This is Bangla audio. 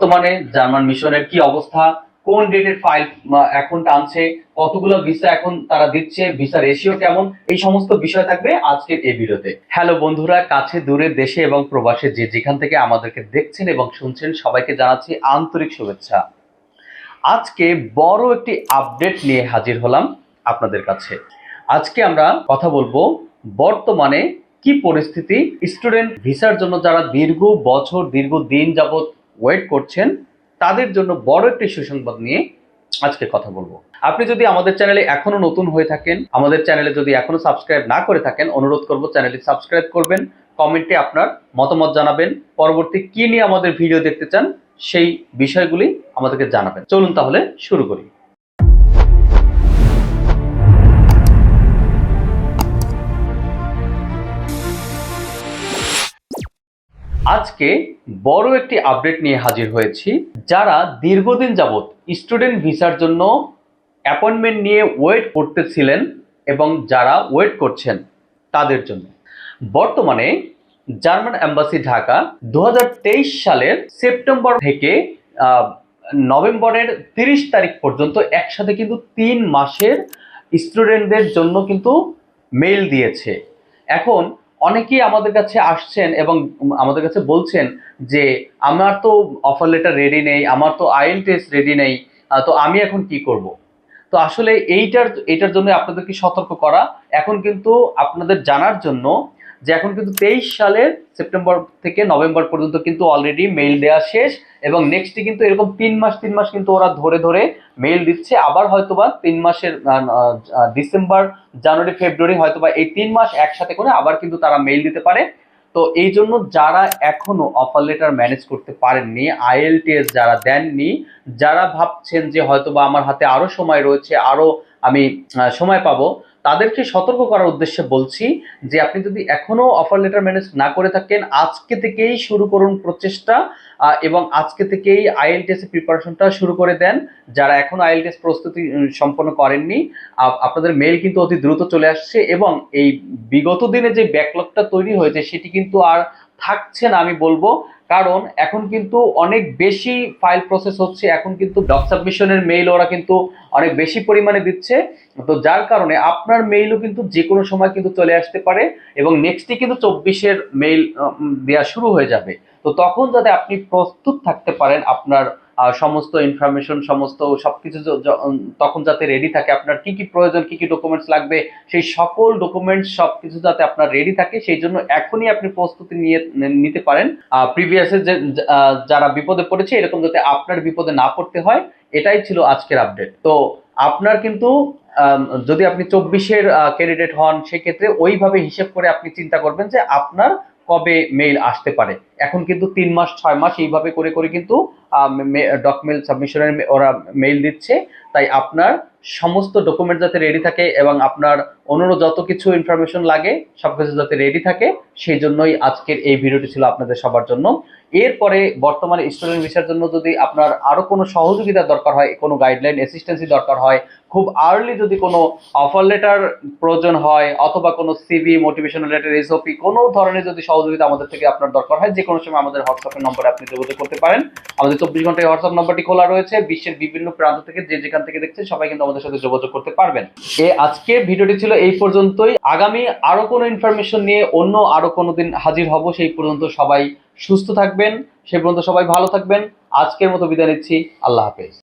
বর্তমানে জার্মান মিশনের কি অবস্থা, কোন ডেটের ফাইল এখন টানছে, কতগুলো ভিসা এখন তারা দিচ্ছে, ভিসা রেশিও কেমন, এই সমস্ত বিষয় থাকবে আজকের এই ভিডিওতে। হ্যালো বন্ধুরা, কাছে দূরে দেশে এবং প্রবাসে যে যেখান থেকে আমাদেরকে দেখছেন এবং শুনছেন সবাইকে জানাচ্ছি আন্তরিক শুভেচ্ছা। আজকে বড় একটি আপডেট নিয়ে হাজির হলাম আপনাদের কাছে। আজকে আমরা কথা বলবো বর্তমানে কি পরিস্থিতি, স্টুডেন্ট ভিসার জন্য যারা দীর্ঘ বছর দীর্ঘ দিন যাবত ওয়েট করছেন তাদের জন্য বড় একটি সুসংবাদ নিয়ে আজকে কথা বলবো। আপনি যদি আমাদের চ্যানেলে এখনো নতুন হয়ে থাকেন, আমাদের চ্যানেলে যদি এখনো সাবস্ক্রাইব না করে থাকেন, অনুরোধ করব চ্যানেলটি সাবস্ক্রাইব করবেন, কমেন্টে আপনার মতামত জানাবেন, পরবর্তী কি নিয়ে আমাদের ভিডিও দেখতে চান সেই বিষয়গুলি আমাদেরকে জানাবেন। চলুন তাহলে শুরু করি। আজকে বড় একটি আপডেট নিয়ে হাজির হয়েছি। যারা দীর্ঘদিন যাবত স্টুডেন্ট ভিসার জন্য অ্যাপয়েন্টমেন্ট নিয়ে ওয়েট করতেছিলেন এবং যারা ওয়েট করছেন তাদের জন্য বর্তমানে জার্মান এম্বাসি ঢাকা 2023 সালের সেপ্টেম্বর থেকে নভেম্বরের 30 তারিখ পর্যন্ত একসাথে কিন্তু 3 মাসের স্টুডেন্টদের জন্য কিন্তু মেইল দিয়েছে। এখন অনেকেই আমাদের কাছে আসছেন এবং আমাদের কাছে বলছেন যে আমার তো অফার লেটার রেডি নেই, আমার তো আইএলটিএস রেডি নেই, তো আমি এখন কি করব। তো আসলে এইটার জন্য আপনাদেরকে সতর্ক করা। এখন কিন্তু আপনাদের জানার জন্য যে এখন কিন্তু 23 সালের সেপ্টেম্বর থেকে নভেম্বর পর্যন্ত কিন্তু অলরেডি মেইল দেওয়া শেষ এবং নেক্সটে কিন্তু এরকম 3 মাস কিন্তু ওরা ধরে ধরে মেইল দিচ্ছে। আবার হয়তোবা 3 মাসের ডিসেম্বর জানুয়ারি ফেব্রুয়ারি হয়তোবা এই 3 মাস একসাথে করে আবার কিন্তু তারা মেইল দিতে পারে। তো এই জন্য যারা এখনো অফার লেটার ম্যানেজ করতে পারেননি, আইএলটিএস যারা দেননি, যারা ভাবছেন যে হয়তোবা আমার হাতে আরো সময় রয়েছে, আরো আমি সময় পাবো, তাদেরকে সতর্ক করার উদ্দেশ্যে বলছি যে আপনি যদি এখনো অফার লেটার ম্যানেজ না করে থাকেন আজকে থেকেই শুরু করুন প্রচেষ্টা এবং আজকে থেকেই আইএলটিএস এর প্রিপারেশনটা শুরু করে দেন। যারা এখনো আইএলটিএস প্রস্তুতি সম্পন্ন করেননি, আপনাদের মেইল কিন্তু অতি দ্রুত চলে আসছে এবং এই বিগত দিনে যে ব্যাকলগটা তৈরি হয়েছে সেটি কিন্তু আর থাকছে না আমি বলবো। কারণ এখন কিন্তু অনেক বেশি ফাইল প্রসেস হচ্ছে, এখন কিন্তু ডক সাবমিশনের মেইল ওরা কিন্তু অনেক বেশি পরিমাণে দিচ্ছে। তো যার কারণে আপনার মেইলও কিন্তু যে কোনো সময় কিন্তু চলে আসতে পারে এবং নেক্সটে কিন্তু 24-এর মেইল দেওয়া শুরু হয়ে যাবে। তো তখন যাতে আপনি প্রস্তুত থাকতে পারেন, আপনার সমস্ত ইনফরমেশন সমস্ত সবকিছু তখন যাতে রেডি থাকে, আপনার কি কি প্রয়োজন, কি কি ডকুমেন্টস লাগবে, সেই সকল ডকুমেন্টস সবকিছু যাতে আপনার রেডি থাকে সেই জন্য এখনই আপনি প্রস্তুতি নিতে পারেন। প্রিভিয়াসে যে যারা বিপদে পড়েছে এরকম যাতে আপনার বিপদে না পড়তে হয়, এটাই ছিল আজকের আপডেট। তো আপনার কিন্তু যদি আপনি 24-এর ক্যান্ডিডেট হন সেক্ষেত্রে ওইভাবে হিসেব করে আপনি চিন্তা করবেন যে আপনার কবে মেইল আসতে পারে। এখন কিন্তু 3 মাস 6 মাস এইভাবে করে করে কিন্তু ডকুমেন্ট সাবমিশনের ওরা মেইল দিচ্ছে। তাই আপনার সমস্ত ডকুমেন্ট যাতে রেডি থাকে এবং আপনার অন্যান্য যত কিছু ইনফরমেশন লাগে সবকিছু যাতে রেডি থাকে সেই জন্যই আজকের এই ভিডিওটি ছিল আপনাদের সবার জন্য। এরপরে বর্তমানে স্টুডেন্ট ভিসার জন্য যদি আপনার আরো কোনো সহযোগিতা দরকার হয়, কোনো গাইডলাইন অ্যাসিস্ট্যান্সি দরকার হয়, খুব আর্লি যদি কোনো অফার লেটার প্রয়োজন হয় অথবা কোনো সিভি, মোটিভেশনাল লেটার, এসওপি কোনো ধরনের যদি সহযোগিতা আমাদের থেকে আপনার দরকার হয়, যে কোনো সময় আমাদের হোয়াটসঅ্যাপের নম্বরে আপনি যোগাযোগ করতে পারেন। আমাদের 24 ঘন্টায় হোয়াটসঅ্যাপ নম্বরটি খোলা রয়েছে। বিশ্বের বিভিন্ন প্রান্ত থেকে যে যেখান থেকে দেখছেন সবাই কিন্তু আমাদের সাথে যোগাযোগ করতে পারবেন। আজকে ভিডিওটি ছিল এই পর্যন্তই। আগামী আরো কোনো ইনফরমেশন নিয়ে অন্য আরো কোনো দিন হাজির হব। সেই পর্যন্ত সবাই সুস্থ থাকবেন, সেই পর্যন্ত সবাই ভালো থাকবেন। আজকের মতো বিদায় নিচ্ছি। আল্লাহ হাফেজ।